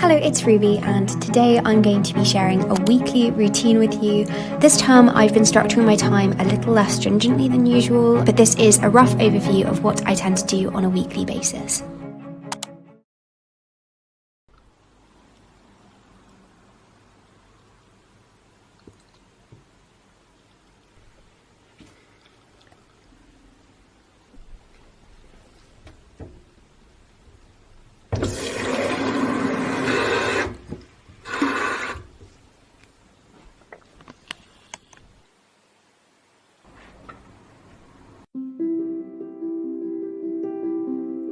Hello, it's Ruby, and today I'm going to be sharing a weekly routine with you. This term I've been structuring my time a little less stringently than usual, but this is a rough overview of what I tend to do on a weekly basis.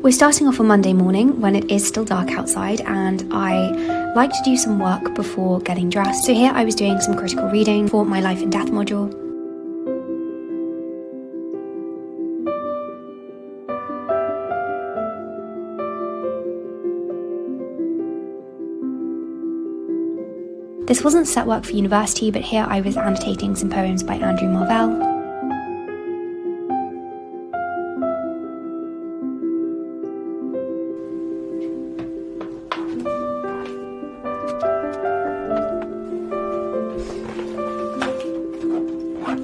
We're starting off on Monday morning when it is still dark outside, and I like to do some work before getting dressed. So here I was doing some critical reading for my Life and Death module. This wasn't set work for university, but here I was annotating some poems by Andrew Marvell.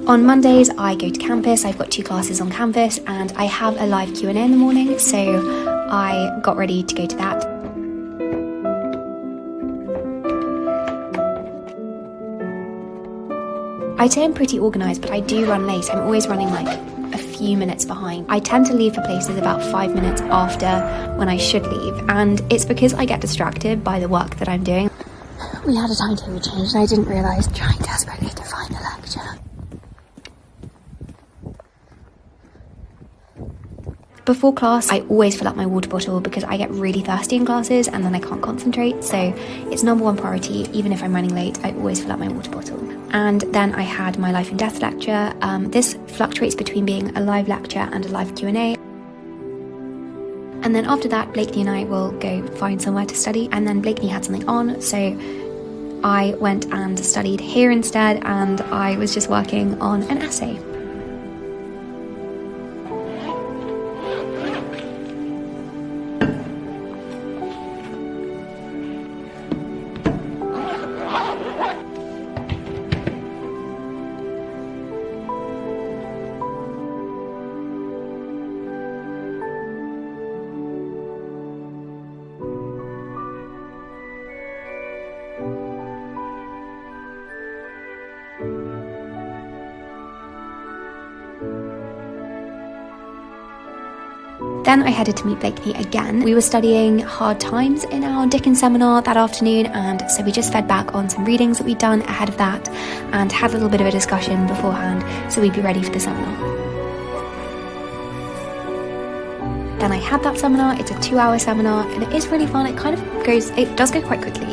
On Mondays, I go to campus. I've got 2 classes on campus, and I have a live Q&A in the morning, so I got ready to go to that. I'd say I'm pretty organised, but I do run late. I'm always running like a few minutes behind. I tend to leave for places about 5 minutes after when I should leave, and it's because I get distracted by the work that I'm doing. We had a timetable change, and I didn't realise, trying desperately to find the lecture. Before class, I always fill up my water bottle because I get really thirsty in classes and then I can't concentrate, so it's number one priority. Even if I'm running late, I always fill up my water bottle. And then I had my Life and Death lecture. This fluctuates between being a live lecture and a live Q&A. And then after that, Blakeney and I will go find somewhere to study, and then Blakeney had something on, so I went and studied here instead, and I was just working on an essay. Then I headed to meet Blakeney again. We were studying hard times in our Dickens seminar that afternoon, and so we just fed back on some readings that we'd done ahead of that and had a little bit of a discussion beforehand so we'd be ready for the seminar. Then I had that seminar. It's a 2-hour seminar and it is really fun. It does go quite quickly.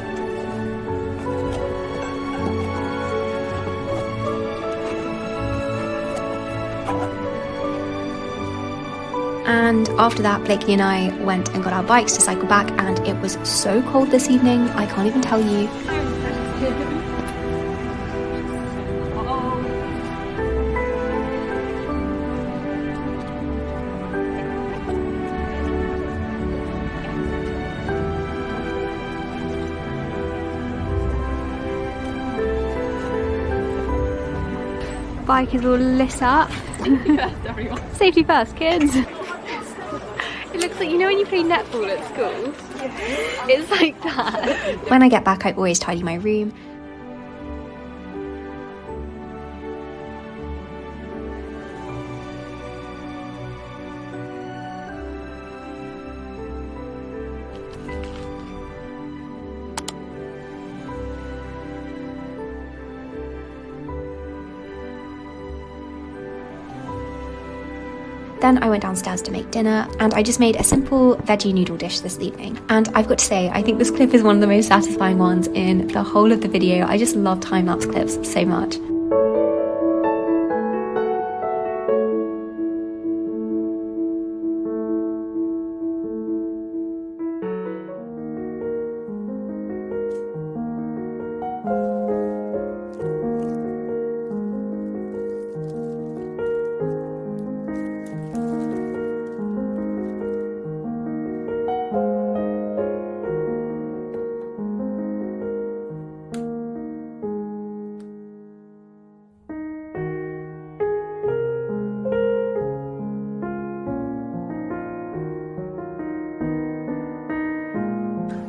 And after that, Blakeney and I went and got our bikes to cycle back, and it was so cold this evening, I can't even tell you. Bike is all lit up. Safety first, everyone. Safety first, kids. It looks like, you know when you play netball at school? It's like that. When I get back, I always tidy my room. Then I went downstairs to make dinner, and I just made a simple veggie noodle dish this evening. And I've got to say, I think this clip is one of the most satisfying ones in the whole of the video. I just love time-lapse clips so much.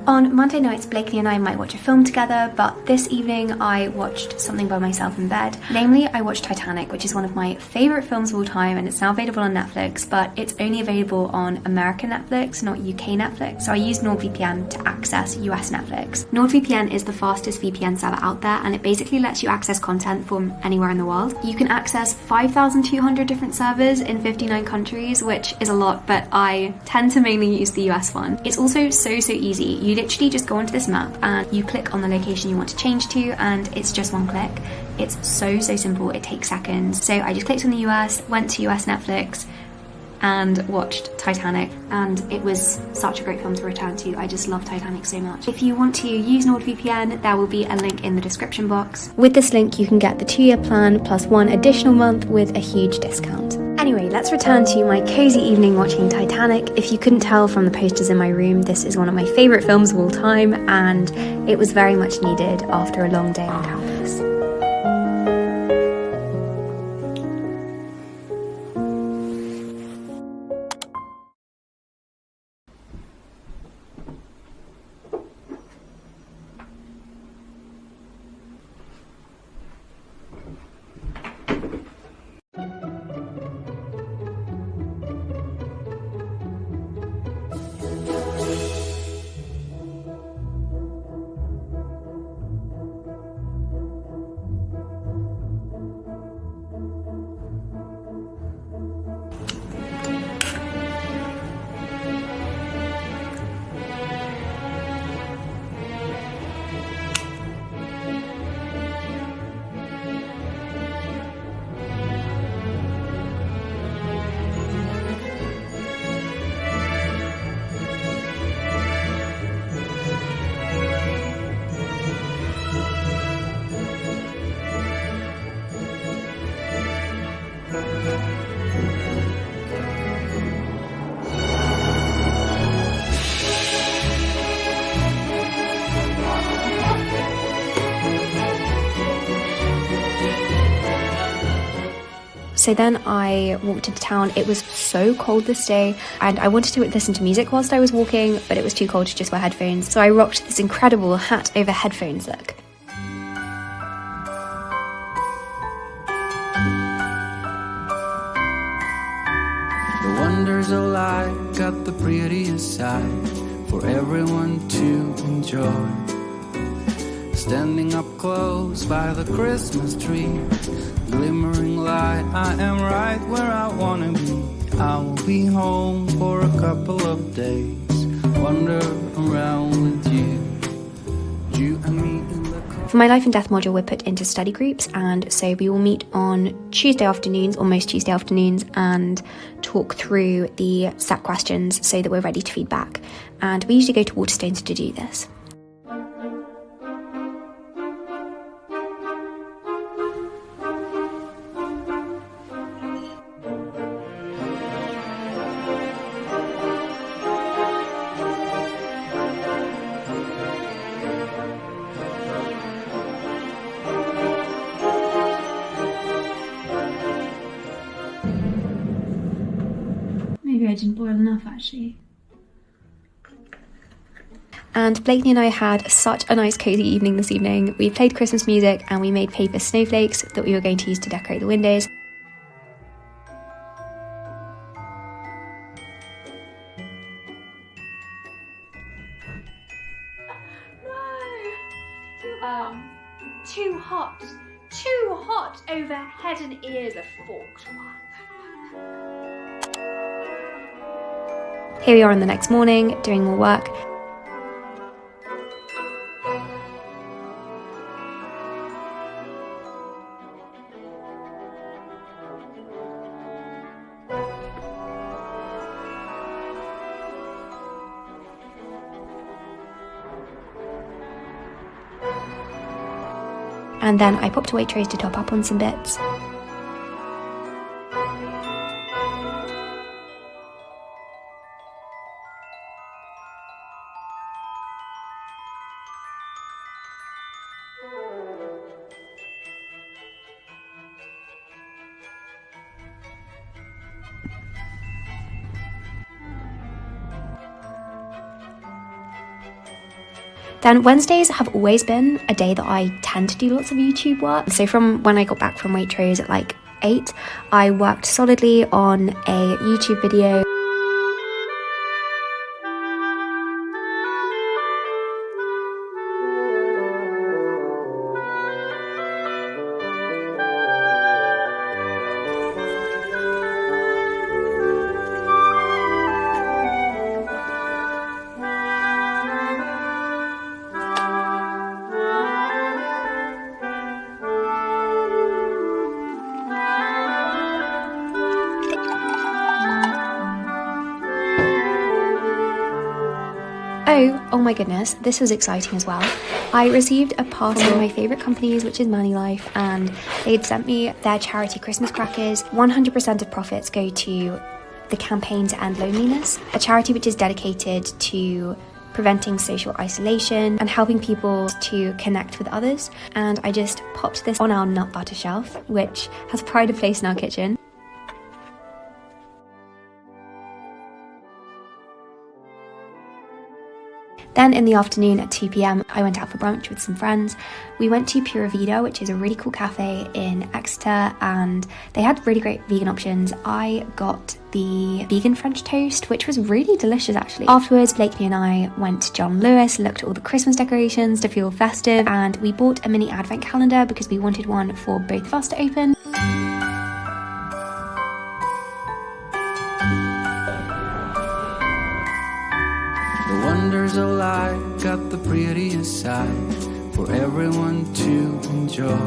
On Monday nights, Blakely and I might watch a film together, but this evening I watched something by myself in bed. Namely, I watched Titanic, which is one of my favourite films of all time, and it's now available on Netflix, but it's only available on American Netflix, not UK Netflix, so I used NordVPN to access US Netflix. NordVPN is the fastest VPN server out there, and it basically lets you access content from anywhere in the world. You can access 5,200 different servers in 59 countries, which is a lot, but I tend to mainly use the US one. It's also so easy. You literally just go onto this map and you click on the location you want to change to, and it's just one click. It's so simple, it takes seconds. So I just clicked on the US, went to US Netflix and watched Titanic, and it was such a great film to return to. I just love Titanic so much. If you want to use NordVPN, there will be a link in the description box. With this link you can get the 2-year plan plus 1 additional month with a huge discount. Anyway, let's return to my cozy evening watching Titanic. If you couldn't tell from the posters in my room, this is one of my favourite films of all time, and it was very much needed after a long day on campus. So then I walked into town. It was so cold this day, and I wanted to listen to music whilst I was walking, but it was too cold to just wear headphones. So I rocked this incredible hat over headphones look. The wonders of life got the prettiest side for everyone to enjoy. Standing up close by the Christmas tree, glimmering light, I am right where I wanna be. I will be home for a couple of days, wander around with you and me in the car. For my life and death module, we're put into study groups, and so we will meet on Tuesday afternoons, or most Tuesday afternoons, and talk through the set questions so that we're ready to feed back. And we usually go to Waterstones to do this. Maybe I didn't boil enough actually. And Blakely and I had such a nice cozy evening this evening. We played Christmas music and we made paper snowflakes that we were going to use to decorate the windows. No! Too hot. Too hot over head and ears, a forked one. Here we are on the next morning, doing more work. And then I popped to Waitrose to top up on some bits. Then Wednesdays have always been a day that I tend to do lots of YouTube work. So from when I got back from Waitrose at like 8, I worked solidly on a YouTube video. Oh my goodness, this was exciting as well. I received a parcel from my favourite companies, which is Moneylife, and they'd sent me their charity Christmas crackers. 100% of profits go to the Campaign to End Loneliness, a charity which is dedicated to preventing social isolation and helping people to connect with others. And I just popped this on our nut butter shelf, which has pride of place in our kitchen. Then in the afternoon at 2 p.m, I went out for brunch with some friends. We went to Pura Vida, which is a really cool cafe in Exeter, and they had really great vegan options. I got the vegan French toast, which was really delicious actually. Afterwards, Blakeney and I went to John Lewis, looked at all the Christmas decorations to feel festive, and we bought a mini advent calendar because we wanted one for both of us to open. The wonders of life got the prettiest side for everyone to enjoy.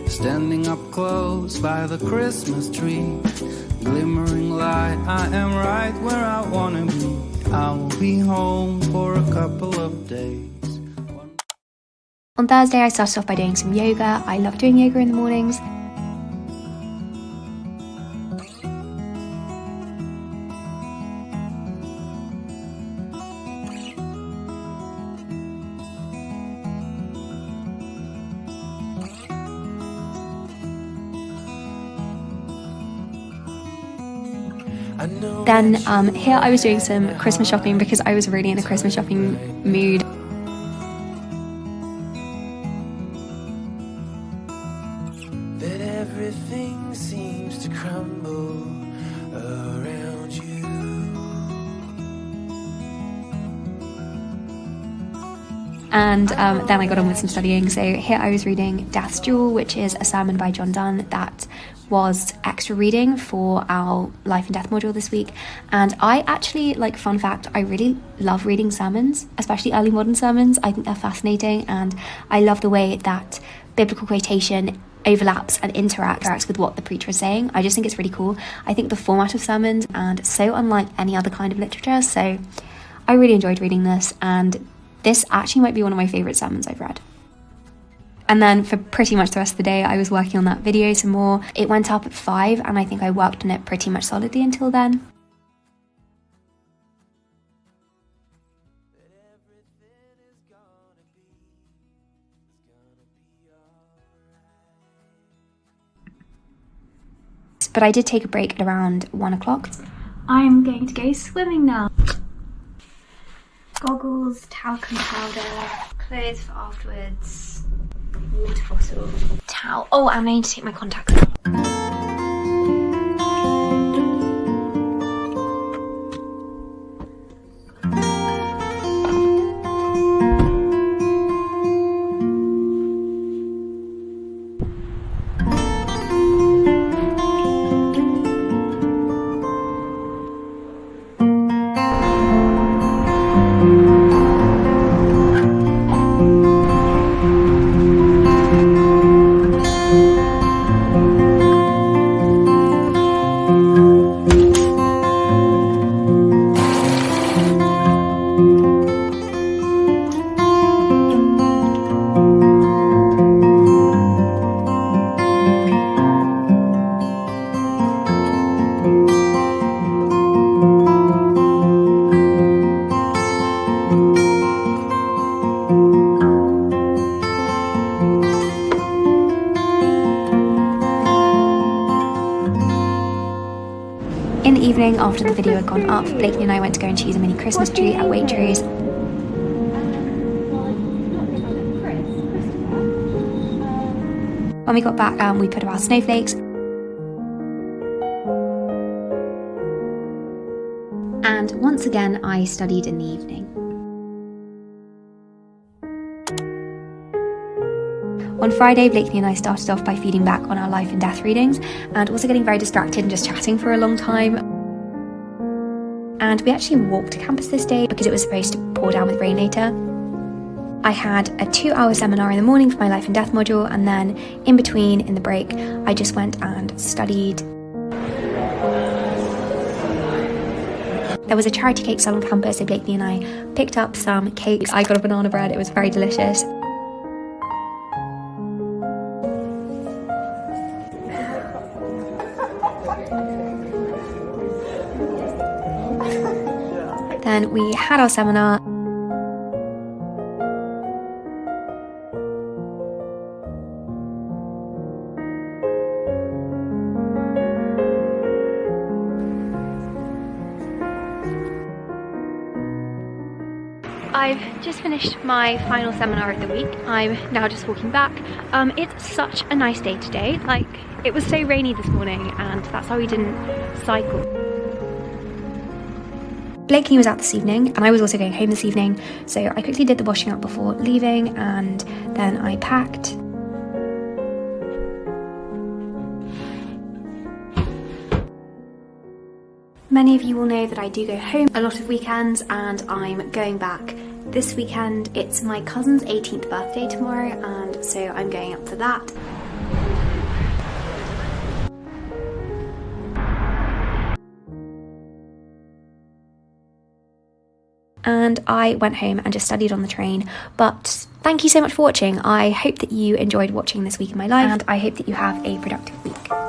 Standing up close by the Christmas tree, glimmering light, I am right where I wanna be. I will be home for a couple of days. On Thursday, I started off by doing some yoga. I love doing yoga in the mornings. Then here I was doing some Christmas shopping because I was really in a Christmas shopping mood. That everything seems to crumble around you. And then I got on with some studying. So here I was reading Death's Duel, which is a sermon by John Donne that was extra reading for our life and death module this week. And I actually, like, fun fact, I really love reading sermons, especially early modern sermons. I think they're fascinating, and I love the way that biblical quotation overlaps and interacts with what the preacher is saying. I just think it's really cool. I think the format of sermons and so unlike any other kind of literature, so I really enjoyed reading this, and this actually might be one of my favourite sermons I've read. And then for pretty much the rest of the day, I was working on that video some more. It went up at 5, and I think I worked on it pretty much solidly until then. But I did take a break at around 1 o'clock. I'm going to go swimming now. Goggles, talcum powder, clothes for afterwards, water bottle, towel. Oh, and I need to take my contacts out. In the evening, after the video had gone up, Blakeney and I went to go and choose a mini Christmas tree at Waitrose. When we got back, we put up our snowflakes. And once again, I studied in the evening. On Friday, Blakely and I started off by feeding back on our life and death readings and also getting very distracted and just chatting for a long time. And we actually walked to campus this day because it was supposed to pour down with rain later. I had a 2-hour seminar in the morning for my life and death module, and then in between, in the break, I just went and studied. There was a charity cake sale on campus, so Blakely and I picked up some cakes. I got a banana bread, it was very delicious. Then we had our seminar. I've just finished my final seminar of the week. I'm now just walking back. It's such a nice day today. Like, it was so rainy this morning and that's why we didn't cycle. Blakely was out this evening and I was also going home this evening, so I quickly did the washing up before leaving and then I packed. Many of you will know that I do go home a lot of weekends and I'm going back this weekend. It's my cousin's 18th birthday tomorrow and so I'm going up for that. And I went home and just studied on the train. But thank you so much for watching. I hope that you enjoyed watching this week in my life and I hope that you have a productive week.